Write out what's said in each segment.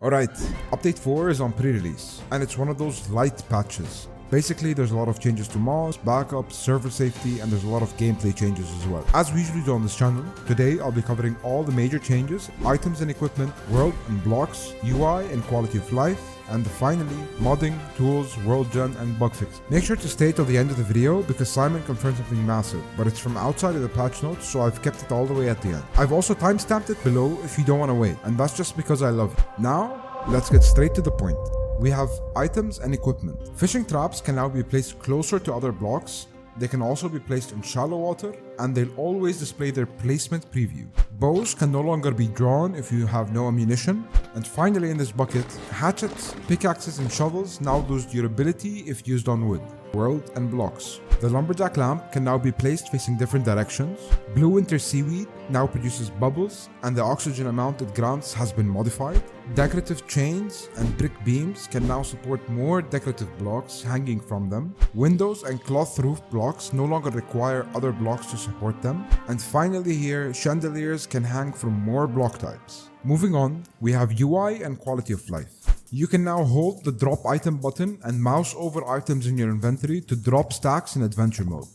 Alright, update 4 is on pre-release, and it's one of those light patches. Basically, there's a lot of changes to mods, backups, server safety, and there's a lot of gameplay changes as well. As we usually do on this channel, today I'll be covering all the major changes, items and equipment, world and blocks, UI and quality of life, and finally, modding, tools, world gen, and bug fix. Make sure to stay till the end of the video because Simon confirmed something massive, but it's from outside of the patch notes, so I've kept it all the way at the end. I've also timestamped it below if you don't want to wait, and that's just because I love it. Now, let's get straight to the point. We have items and equipment. Fishing traps can now be placed closer to other blocks. They can also be placed in shallow water, and they'll always display their placement preview. Bows can no longer be drawn if you have no ammunition. And finally in this bucket, hatchets, pickaxes and shovels now lose durability if used on wood, world and blocks. The lumberjack lamp can now be placed facing different directions. Blue winter seaweed now produces bubbles, and the oxygen amount it grants has been modified. Decorative chains and brick beams can now support more decorative blocks hanging from them. Windows and cloth roof blocks no longer require other blocks to support them. And finally here, chandeliers can hang from more block types. Moving on, we have UI and quality of life. You can now hold the drop item button and mouse over items in your inventory to drop stacks in adventure mode.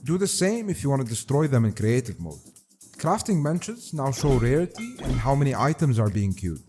Do the same if you want to destroy them in creative mode. Crafting benches now show rarity and how many items are being queued.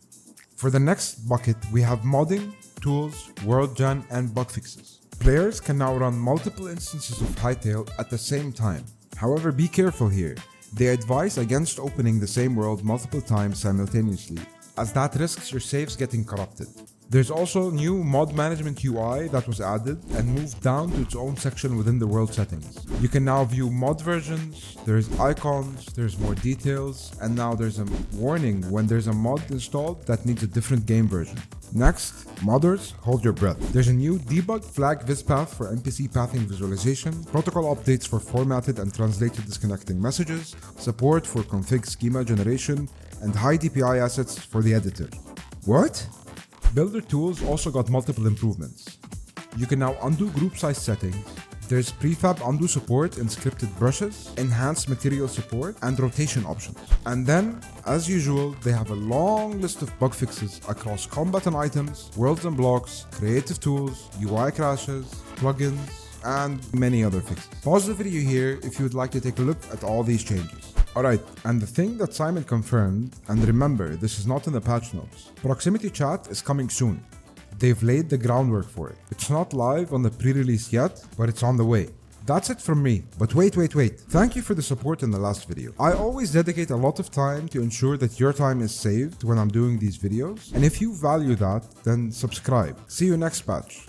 For the next bucket, we have modding, tools, world gen, and bug fixes. Players can now run multiple instances of Hytale at the same time. However, be careful here. They advise against opening the same world multiple times simultaneously, as that risks your saves getting corrupted. There's also new mod management UI that was added and moved down to its own section within the world settings. You can now view mod versions, there's icons, there's more details, and now there's a warning when there's a mod installed that needs a different game version. Next, modders, hold your breath. There's a new debug flag vispath for NPC pathing visualization, protocol updates for formatted and translated disconnecting messages, support for config schema generation, and high DPI assets for the editor. What? Builder tools also got multiple improvements. You can now undo group size settings. There's prefab undo support in scripted brushes, enhanced material support, and rotation options. And then, as usual, they have a long list of bug fixes across combat and items, worlds and blocks, creative tools, UI crashes, plugins, and many other fixes. Pause the video here if you would like to take a look at all these changes. Alright, and the thing that Simon confirmed, and remember, this is not in the patch notes, proximity chat is coming soon. They've laid the groundwork for it. It's not live on the pre-release yet, but it's on the way. That's it from me, but wait. Thank you for the support in the last video. I always dedicate a lot of time to ensure that your time is saved when I'm doing these videos, and if you value that, then subscribe. See you next patch.